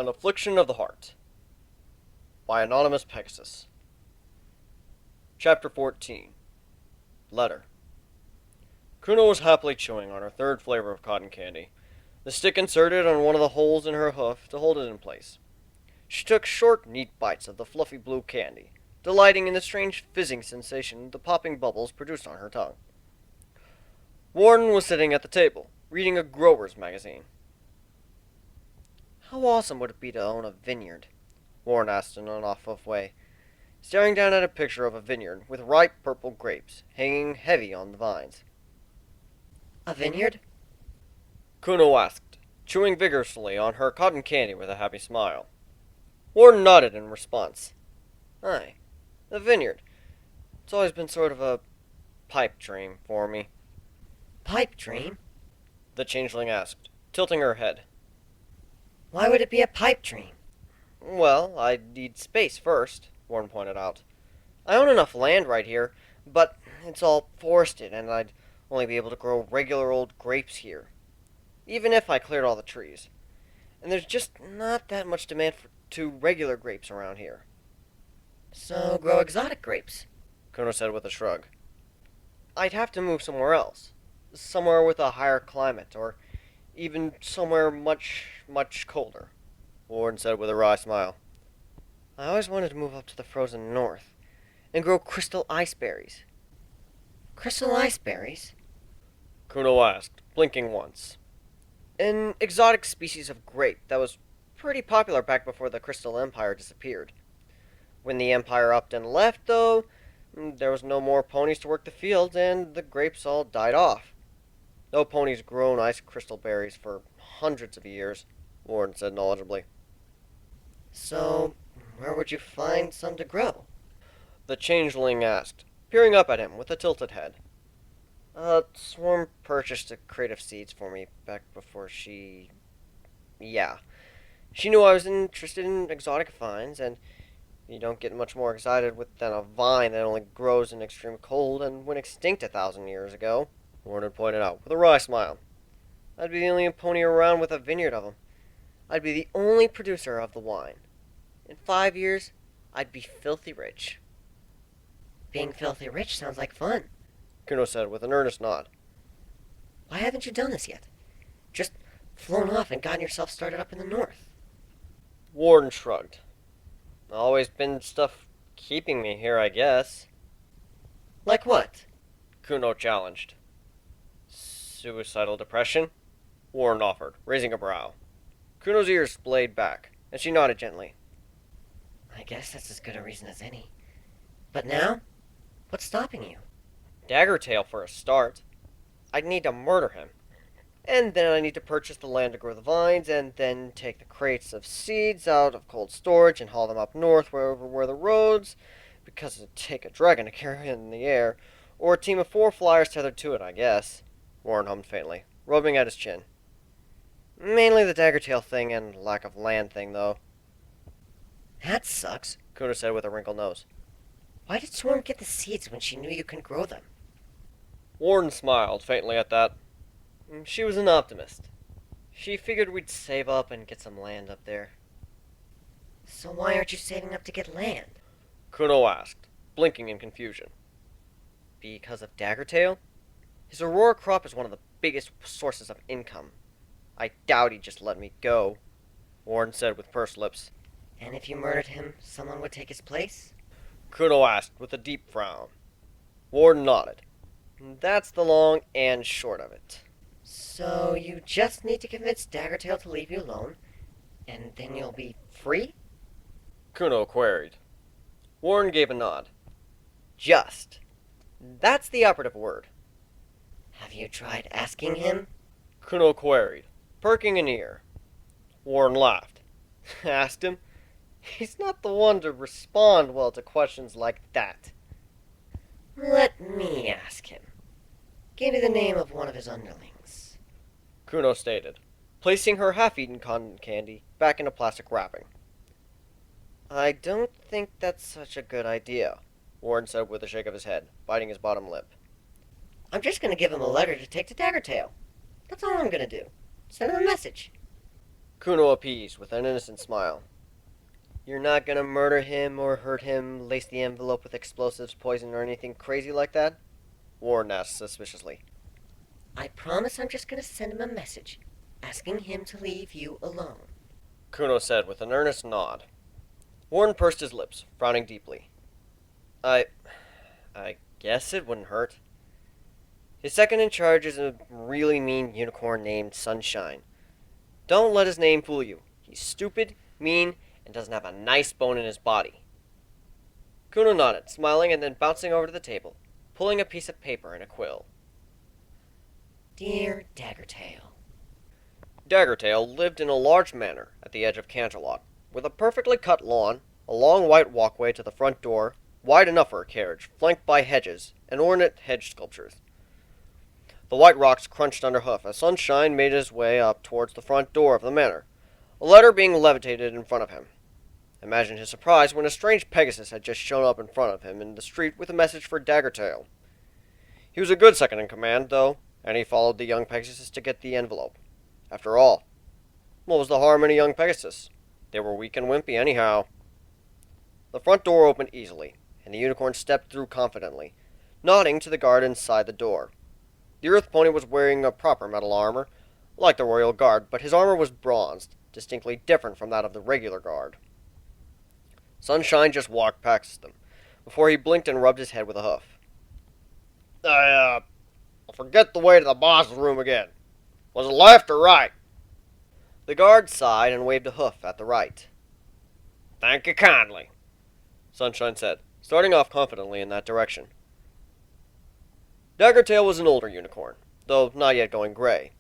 An Affliction of the Heart by Anonymous Pegasus. Chapter 14. Letter. Kuno was happily chewing on her third flavor of cotton candy, the stick inserted on one of the holes in her hoof to hold it in place. She took short, neat bites of the fluffy blue candy, delighting in the strange fizzing sensation the popping bubbles produced on her tongue. Warren was sitting at the table, reading a grower's magazine. "How awesome would it be to own a vineyard?" Warren asked in an off way, staring down at a picture of a vineyard with ripe purple grapes hanging heavy on the vines. A vineyard? Kuno asked, chewing vigorously on her cotton candy with a happy smile. Warren nodded in response. "Aye, a vineyard. It's always been sort of a pipe dream for me," Pipe dream? the changeling asked, tilting her head. Why would it be a pipe dream? "Well, I'd need space first," Warren pointed out. "I own enough land right here, but it's all forested, and I'd only be able to grow regular old grapes here, even if I cleared all the trees. And there's just not that much demand to regular grapes around here." So grow exotic grapes. Kuno said with a shrug. "I'd have to move somewhere else. Somewhere with a higher climate, or even somewhere much, much colder," Warren said with a wry smile. "I always wanted to move up to the frozen north and grow crystal ice berries." Crystal ice berries? Kuno asked, blinking once. "An exotic species of grape that was pretty popular back before the Crystal Empire disappeared. When the Empire upped and left, though, there was no more ponies to work the fields, and the grapes all died off. No ponies grown ice crystal berries for hundreds of years," Warren said knowledgeably. So, where would you find some to grow? The changeling asked, peering up at him with a tilted head. Swarm purchased a crate of seeds for me back before she... Yeah. She knew I was interested in exotic vines, and you don't get much more excited than a vine that only grows in extreme cold and went extinct 1,000 years ago, Warren had pointed out with a wry smile. "I'd be the only pony around with a vineyard of them. I'd be the only producer of the wine. In 5 years, I'd be filthy rich." Being filthy rich sounds like fun. Kuno said with an earnest nod. Why haven't you done this yet? Just flown off and gotten yourself started up in the north. Warren shrugged. "Always been stuff keeping me here, I guess," Like what? Kuno challenged. "Suicidal depression?" Warren offered, raising a brow. Kuno's ears splayed back, and she nodded gently. I guess that's as good a reason as any. But now? What's stopping you? Daggertail for a start. I'd need to murder him. And then I need to purchase the land to grow the vines, and then take the crates of seeds out of cold storage and haul them up north wherever were the roads, because it'd take a dragon to carry it in the air, or a team of 4 flyers tethered to it, I guess," Warren hummed faintly, rubbing at his chin. "Mainly the Daggertail thing and lack of land thing, though," That sucks. Kuno said with a wrinkled nose. Why did Swarm get the seeds when she knew you couldn't grow them? Warren smiled faintly at that. She was an optimist. She figured we'd save up and get some land up there. So why aren't you saving up to get land? Kuno asked, blinking in confusion. "Because of Daggertail? His Aurora crop is one of the biggest sources of income. I doubt he'd just let me go," Warren said with pursed lips. And if you murdered him, someone would take his place? Kuno asked with a deep frown. Warren nodded. "That's the long and short of it." So you just need to convince Daggertail to leave you alone, and then you'll be free? Kuno queried. Warren gave a nod. "Just. That's the operative word." Have you tried asking him? Kuno queried, perking an ear. Warren laughed. "Asked him? He's not the one to respond well to questions like that." Let me ask him. Give me the name of one of his underlings. Kuno stated, placing her half-eaten cotton candy back in a plastic wrapping. "I don't think that's such a good idea," Warren said with a shake of his head, biting his bottom lip. I'm just going to give him a letter to take to Daggertail. That's all I'm going to do. Send him a message. Kuno appeased with an innocent smile. You're not gonna murder him or hurt him, lace the envelope with explosives, poison, or anything crazy like that? Warren asked suspiciously. I promise I'm just gonna send him a message, asking him to leave you alone. Kuno said with an earnest nod. Warren pursed his lips, frowning deeply. I guess it wouldn't hurt. His second in charge is a really mean unicorn named Sunshine. Don't let his name fool you. He's stupid, mean, and doesn't have a nice bone in his body. Kuno nodded, smiling and then bouncing over to the table, pulling a piece of paper and a quill. Dear Daggertail. Daggertail lived in a large manor at the edge of Canterlot, with a perfectly cut lawn, a long white walkway to the front door, wide enough for a carriage, flanked by hedges and ornate hedge sculptures. The white rocks crunched under hoof as Sunshine made his way up towards the front door of the manor, a letter being levitated in front of him. Imagine his surprise when a strange Pegasus had just shown up in front of him in the street with a message for Daggertail. He was a good second in command, though, and he followed the young Pegasus to get the envelope. After all, what was the harm in a young Pegasus? They were weak and wimpy anyhow. The front door opened easily, and the unicorn stepped through confidently, nodding to the guard inside the door. The Earth Pony was wearing a proper metal armor, like the Royal Guard, but his armor was bronzed, distinctly different from that of the regular guard. Sunshine just walked past them, before he blinked and rubbed his head with a hoof. I'll forget the way to the boss's room again. Was it left or right? The guard sighed and waved a hoof at the right. Thank you kindly, Sunshine said, starting off confidently in that direction. Daggertail was an older unicorn, though not yet going gray.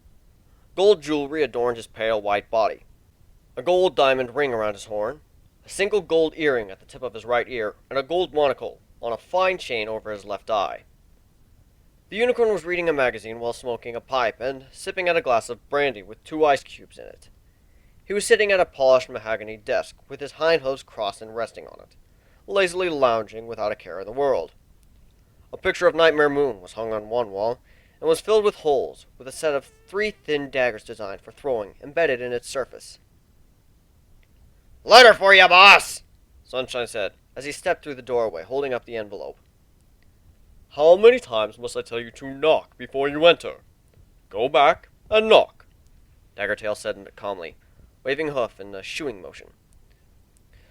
Gold jewelry adorned his pale white body. A gold diamond ring around his horn, a single gold earring at the tip of his right ear, and a gold monocle on a fine chain over his left eye. The unicorn was reading a magazine while smoking a pipe and sipping at a glass of brandy with 2 ice cubes in it. He was sitting at a polished mahogany desk with his hind hooves crossed and resting on it, lazily lounging without a care in the world. A picture of Nightmare Moon was hung on one wall and was filled with holes, with a set of 3 thin daggers designed for throwing embedded in its surface. Letter for you, boss, Sunshine said, as he stepped through the doorway, holding up the envelope. How many times must I tell you to knock before you enter? Go back and knock, Daggertail said calmly, waving a hoof in a shooing motion.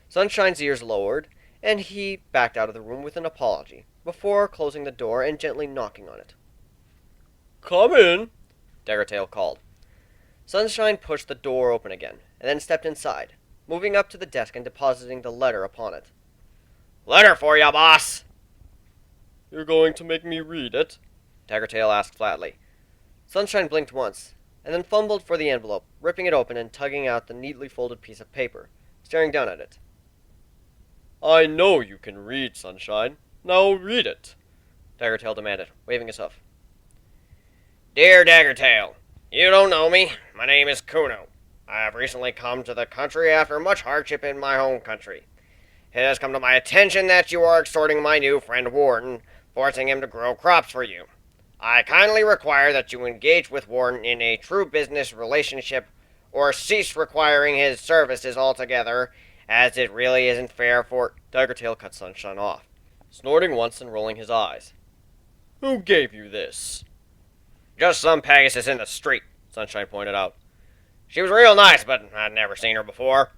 Sunshine's ears lowered, and he backed out of the room with an apology, before closing the door and gently knocking on it. Come in, Daggertail called. Sunshine pushed the door open again, and then stepped inside, moving up to the desk and depositing the letter upon it. Letter for ya, boss! You're going to make me read it? Daggertail asked flatly. Sunshine blinked once, and then fumbled for the envelope, ripping it open and tugging out the neatly folded piece of paper, staring down at it. I know you can read, Sunshine. Now read it, Daggertail demanded, waving his hoof. Dear Daggertail, you don't know me. My name is Kuno. I have recently come to the country after much hardship in my home country. It has come to my attention that you are extorting my new friend Warden, forcing him to grow crops for you. I kindly require that you engage with Warden in a true business relationship, or cease requiring his services altogether, as it really isn't fair for... Daggertail cut Sunshine off, snorting once and rolling his eyes. Who gave you this? Just some Pegasus in the street, Sunshine pointed out. She was real nice, but I'd never seen her before.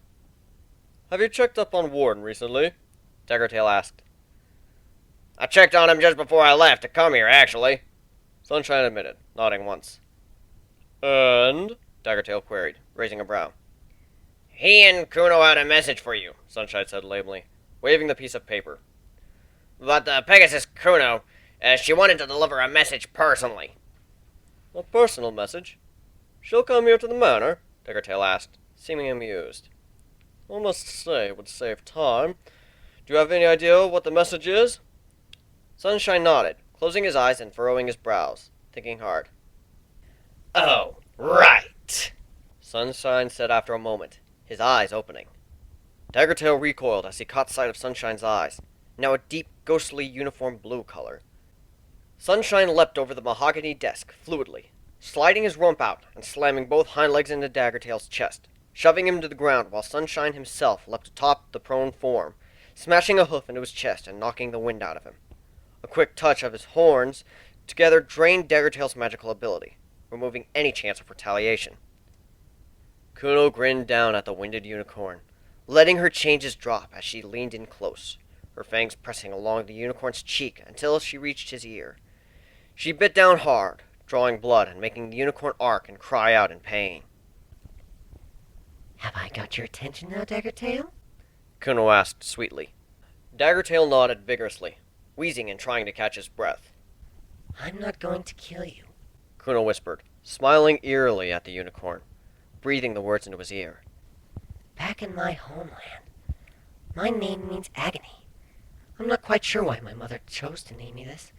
Have you checked up on Warden recently? Daggertail asked. I checked on him just before I left to come here, actually, Sunshine admitted, nodding once. And? Daggertail queried, raising a brow. He and Kuno had a message for you, Sunshine said lamely, waving the piece of paper. But the Pegasus Kuno, she wanted to deliver a message personally. A personal message? She'll come here to the manor? Daggertail asked, seeming amused. I must say it would save time. Do you have any idea what the message is? Sunshine nodded, closing his eyes and furrowing his brows, thinking hard. Oh, right, Sunshine said after a moment, his eyes opening. Daggertail recoiled as he caught sight of Sunshine's eyes, now a deep, ghostly, uniform blue color. Sunshine leapt over the mahogany desk, fluidly, sliding his rump out and slamming both hind legs into Daggertail's chest, shoving him to the ground while Sunshine himself leapt atop the prone form, smashing a hoof into his chest and knocking the wind out of him. A quick touch of his horns together drained Daggertail's magical ability, removing any chance of retaliation. Kuno grinned down at the winded unicorn, letting her changes drop as she leaned in close, her fangs pressing along the unicorn's cheek until she reached his ear. She bit down hard, drawing blood and making the unicorn arc and cry out in pain. Have I got your attention now, Daggertail? Kuno asked sweetly. Daggertail nodded vigorously, wheezing and trying to catch his breath. I'm not going to kill you. Kuno whispered, smiling eerily at the unicorn, breathing the words into his ear. Back in my homeland, my name means agony. I'm not quite sure why my mother chose to name me this,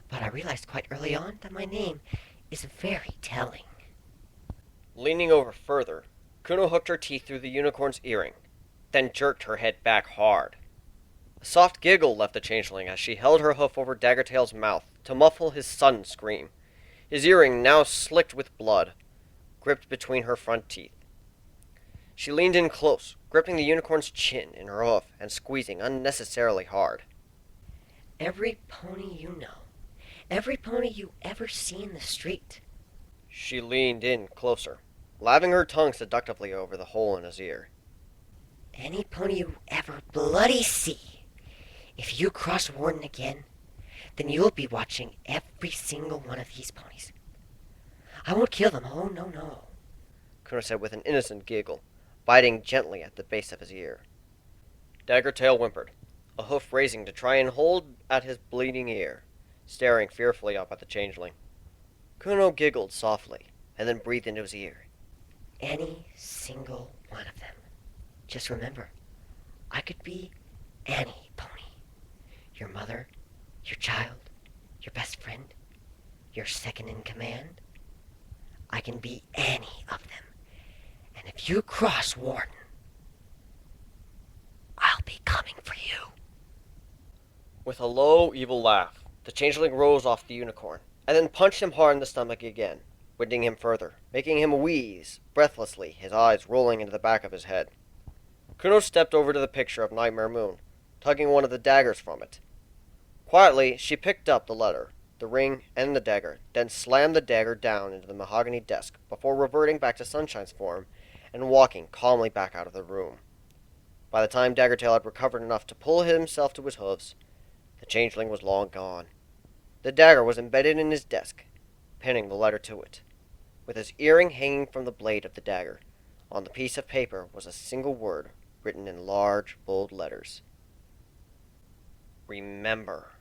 but I realized quite early on that my name is very telling. Leaning over further, Kuno hooked her teeth through the unicorn's earring, then jerked her head back hard. A soft giggle left the changeling as she held her hoof over Daggertail's mouth to muffle his sudden scream, his earring now slicked with blood, gripped between her front teeth. She leaned in close, gripping the unicorn's chin in her hoof and squeezing unnecessarily hard. Every pony you know, every pony you ever see in the street. She leaned in closer, laving her tongue seductively over the hole in his ear. Any pony you ever bloody see. If you cross Warden again, then you'll be watching every single one of these ponies. I won't kill them, oh no. Kuno said with an innocent giggle, biting gently at the base of his ear. Daggertail whimpered, a hoof raising to try and hold at his bleeding ear, staring fearfully up at the changeling. Kuno giggled softly, and then breathed into his ear. Any single one of them. Just remember, I could be any pony. Your mother, your child, your best friend, your second in command. I can be any of them. And if you cross Warden, I'll be coming for you. With a low, evil laugh, the changeling rose off the unicorn, and then punched him hard in the stomach again, winding him further, making him wheeze breathlessly, his eyes rolling into the back of his head. Kuno stepped over to the picture of Nightmare Moon, tugging one of the daggers from it. Quietly, she picked up the letter, the ring, and the dagger, then slammed the dagger down into the mahogany desk before reverting back to Sunshine's form and walking calmly back out of the room. By the time Daggertail had recovered enough to pull himself to his hooves, the changeling was long gone. The dagger was embedded in his desk, pinning the letter to it. With his earring hanging from the blade of the dagger, on the piece of paper was a single word written in large, bold letters. Remember.